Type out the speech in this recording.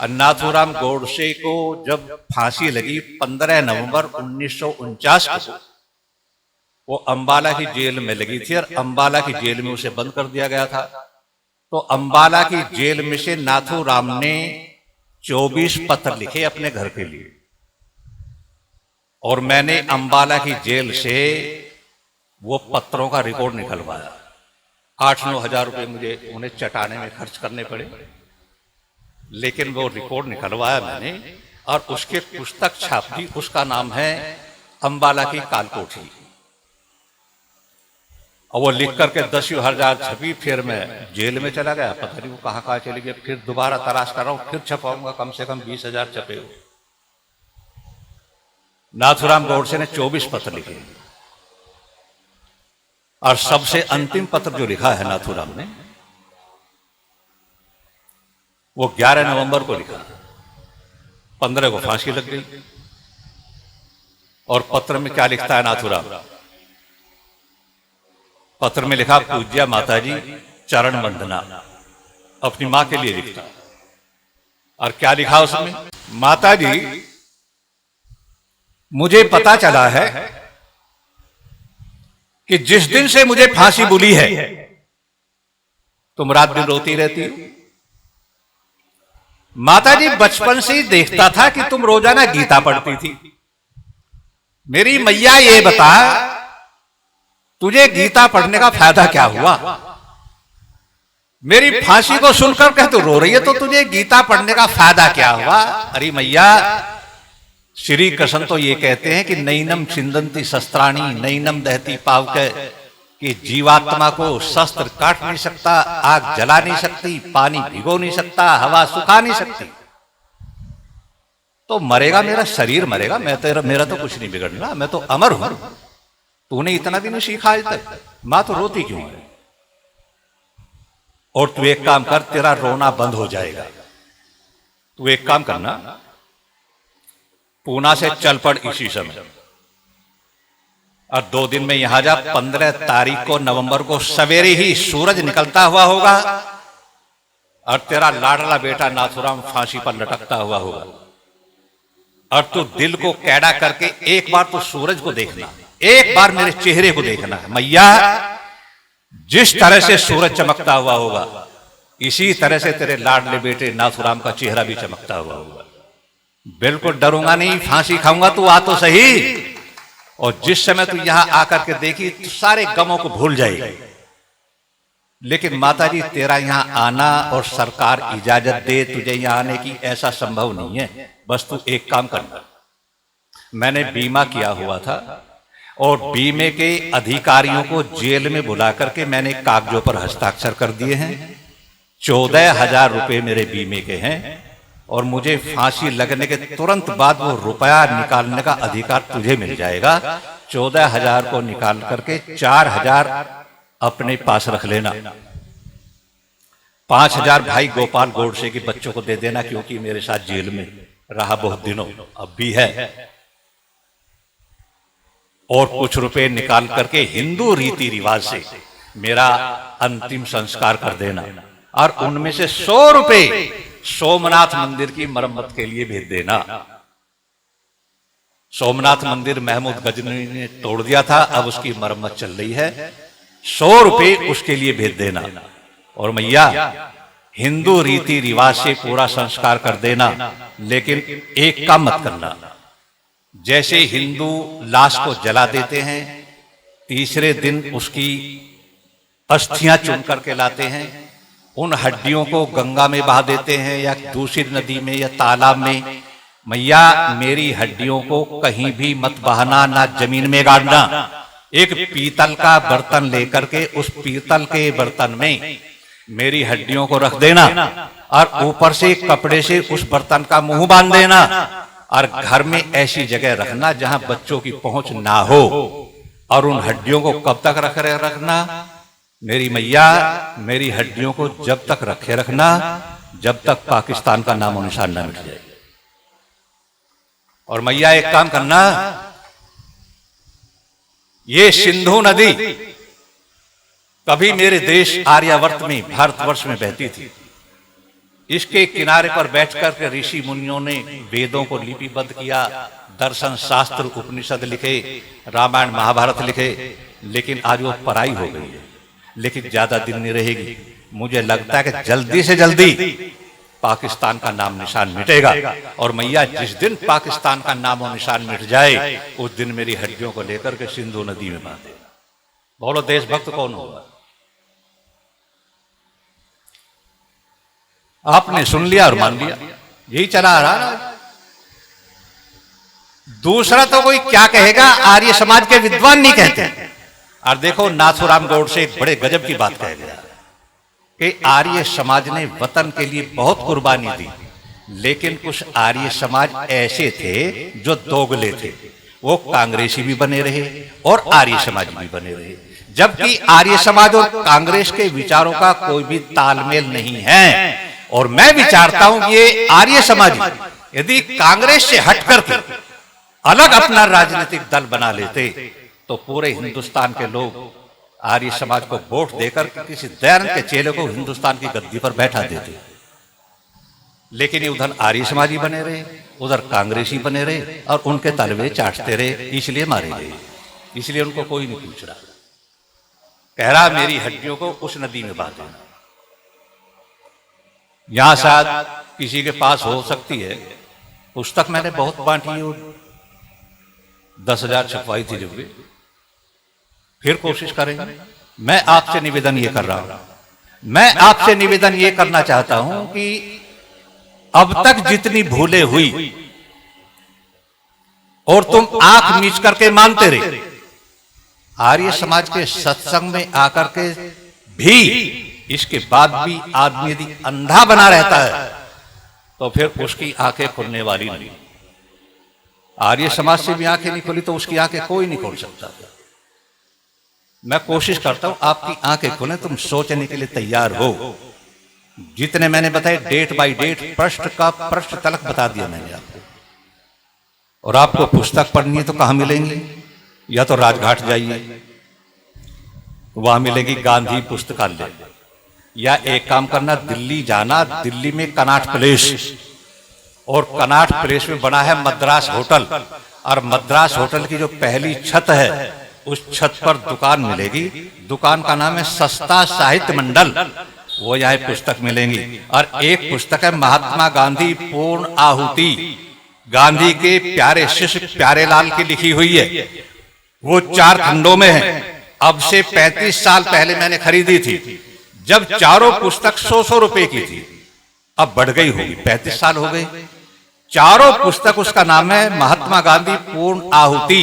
नाथूराम गोडसे को जब फांसी लगी 15 नवंबर 1949 को, वो अंबाला की जेल में लगी थी और अंबाला की जेल में उसे बंद कर दिया गया था। तो अंबाला की जेल में से नाथूराम ने 24 पत्र लिखे अपने घर के लिए, और मैंने अंबाला की जेल से वो पत्रों का रिकॉर्ड निकलवाया। 8-9 हजार रुपए मुझे उन्हें चटाने में खर्च करने पड़े, लेकिन वो रिकॉर्ड निकलवाया मैंने और उसके पुस्तक छाप दी। उसका नाम है अंबाला की कालकोठी, और वो लिख करके 10,000 छपी। फिर मैं जेल में चला गया, पता नहीं वो कहाँ चली गई। फिर दोबारा तलाश कर रहा हूं, फिर छपाऊंगा, कम से कम 20,000 छपे हो। नाथूराम गोडसे ने 24 पत्र लिखे, और सबसे अंतिम पत्र जो लिखा है नाथूराम ने, वो 11 नवंबर को लिखा। 15 को फांसी लग गई। और पत्र में क्या लिखता है नाथूराम? पत्र में लिखा, पूज्य माताजी चरण वंदना। अपनी मां के लिए लिखता। और क्या लिखा उसमें? माताजी, मुझे पता चला है कि जिस दिन से मुझे फांसी बुली है तुम रात दिन रोती रहती हो। माताजी, बचपन से ही देखता था कि तुम रोजाना गीता पढ़ती थी। मेरी मैया ये बता, तुझे गीता पढ़ने का फायदा क्या हुआ? मेरी फांसी को सुनकर कह तू रो रही है, तो तुझे गीता पढ़ने का फायदा क्या हुआ? अरे मैया, श्री कृष्ण तो ये कहते हैं कि नैनम छिंदंती शस्त्राणी नैनम दहती पावके, कि जीवात्मा को शस्त्र काट नहीं सकता, आग जला नहीं सकती, पानी भिगो नहीं सकता, हवा सुखा नहीं सकती। तो मरेगा मेरा शरीर मरेगा, मेरा तो कुछ नहीं बिगड़ना, मैं तो अमर हूं। तूने इतना भी नहीं सीखा आज तक। मां तो रोती क्यों है? और तू एक काम कर, तेरा रोना बंद हो जाएगा। तू एक काम करना, पूना से चल पड़ इसी समय, और 2 दिन में यहां जा। 15 तारीख को नवंबर को सवेरे ही सूरज निकलता हुआ होगा, और तेरा लाडला बेटा नाथूराम फांसी पर लटकता हुआ होगा। और तू दिल को कैड़ा करके एक बार तो सूरज को देखना, एक बार मेरे चेहरे को देखना है। मैया, जिस तरह से सूरज चमकता हुआ होगा, इसी तरह से तेरे लाडले बेटे नाथूराम का चेहरा भी चमकता हुआ होगा। बिल्कुल डरूंगा नहीं, फांसी खाऊंगा, तू आ तो सही। और जिस समय तू यहां आकर के देखी, तू सारे गमों को भूल जाएगी। लेकिन माताजी, तेरा यहां आना और सरकार इजाजत दे तुझे यहां आने की, ऐसा संभव नहीं है। बस तू एक काम करना, मैंने बीमा किया हुआ था, और बीमे के अधिकारियों को जेल में बुला करके मैंने कागजों पर हस्ताक्षर कर दिए हैं। 14,000 रुपए मेरे बीमे के हैं, और मुझे फांसी लगने के तुरंत बाद वो रुपया निकालने का अधिकार तुझे मिल जाएगा। 14,000 को निकाल करके 4,000 अपने पास रख लेना। 5,000 भाई गोपाल गोडसे के बच्चों को दे देना, क्योंकि मेरे साथ जेल में रहा बहुत दिनों, अब भी है। और कुछ रुपए निकाल करके हिंदू रीति रिवाज से मेरा अंतिम संस्कार कर देना, और उनमें से 100 रुपए सोमनाथ मंदिर की मरम्मत के लिए भेज देना। सोमनाथ मंदिर महमूद गजनी ने तोड़ दिया था, अब उसकी मरम्मत चल रही है। 100 रुपए उसके लिए भेज देना। और मैया, हिंदू रीति रिवाज से पूरा संस्कार कर देना, लेकिन एक काम मत करना। जैसे हिंदू लाश को जला देते हैं, तीसरे दिन उसकी अस्थियां चुन करके लाते हैं, उन हड्डियों को गंगा में बहा देते हैं या दूसरी नदी में या तालाब में। मैया, मेरी हड्डियों को कहीं भी मत बहाना, ना जमीन में गाड़ना। एक पीतल का बर्तन लेकर के उस पीतल के बर्तन में मेरी हड्डियों को रख देना, और ऊपर से कपड़े से उस बर्तन का मुंह बांध देना, और घर में ऐसी जगह रखना जहां बच्चों की पहुंच ना हो। और उन हड्डियों को कब तक रखना? मेरी मैया, मेरी हड्डियों को जब तक रखे रखना जब तक पाकिस्तान का नामो निशान न मिट जाए। और मैया, एक काम करना, ये सिंधु नदी कभी मेरे देश आर्यावर्त में, भारतवर्ष में बहती थी, इसके किनारे पर बैठकर के ऋषि मुनियों ने वेदों को लिपिबद्ध किया, दर्शन शास्त्र उपनिषद लिखे, रामायण महाभारत लिखे, लेकिन आज वो पराई हो गई है। लेकिन ज्यादा दिन नहीं रहेगी। मुझे लगता है कि जल्दी से जल्दी पाकिस्तान का नाम निशान मिटेगा। और मैया जिस दिन पाकिस्तान का नाम और निशान मिट जाए, उस दिन मेरी हड्डियों को लेकर के सिंधु नदी में बांधेगा। बोलो देशभक्त कौन होगा? आपने सुन लिया और मान लिया, यही चला आ रहा। दूसरा तो कोई क्या कहेगा, आर्य समाज के विद्वान नहीं कहते। और देखो नाथुराम गौड़ से एक बड़े गजब की बात कह गया कि आर्य समाज ने वतन के लिए बहुत कुर्बानी दी, लेकिन कुछ आर्य समाज ऐसे थे जो दोगले थे। वो कांग्रेसी भी बने रहे और आर्य समाज भी बने रहे, जबकि आर्य समाज और कांग्रेस के विचारों का कोई भी तालमेल नहीं है। और मैं विचारता हूं कि ये आर्य समाज यदि कांग्रेस से हट करके अलग अपना राजनीतिक दल बना लेते तो पूरे हिंदुस्तान के लोग आर्य समाज को वोट देकर किसी दयानंद के चेले को हिंदुस्तान की गद्दी पर बैठा देते। लेकिन ये उधर आर्य समाजी बने रहे, उधर कांग्रेसी बने रहे और उनके तलवे चाटते रहे, इसलिए मारे गए। इसलिए उनको कोई नहीं पूछ रहा। कह रहा मेरी हड्डियों को उस नदी में बांध देना। यहां शायद किसी के पास हो सकती है पुस्तक, मैंने बहुत बांटी है, 10,000 छपवाई थी जब भी। फिर कोशिश करेंगे। मैं आपसे निवेदन ये कर रहा हूं, मैं आपसे निवेदन ये करना चाहता हूं कि अब तक जितनी भूलें हुई और तुम आंख मीच करके मानते रहे, आर्य समाज के सत्संग में आकर के भी इसके बाद भी आदमी यदि अंधा बना रहता है तो फिर उसकी आंखें खुलने वाली नहीं। आर्य समाज से भी आंखें नहीं खुली तो उसकी आंखें कोई नहीं खोल सकता। मैं कोशिश करता हूं आपकी आंखें खुले, तुम सोचने के लिए तैयार हो। जितने मैंने बताए डेट बाय डेट, पृष्ठ का पृष्ठ तलक बता दिया मैंने आपको। और आपको पुस्तक पढ़नी है तो कहां मिलेंगी? या तो राजघाट जाइए, वहां मिलेगी गांधी पुस्तकालय, या एक काम करना दिल्ली जाना, दिल्ली में कनॉट प्लेस, और कनॉट प्लेस में बना है मद्रास होटल, और मद्रास होटल की जो पहली छत है उस छत पर दुकान मिलेगी। दुकान का नाम है सस्ता साहित्य मंडल, वो यहाँ पुस्तक मिलेंगी। और एक पुस्तक है महात्मा गांधी पूर्ण आहुति, गांधी के प्यारे शिष्य प्यारेलाल की लिखी हुई है। वो 4 खंडों में है। अब से 35 साल पहले मैंने खरीदी थी, जब चारों पुस्तक 100-100 रुपए की थी। अब बढ़ गई होगी, 35 साल हो गए। चारों पुस्तक, उसका नाम है महात्मा गांधी पूर्ण आहुति।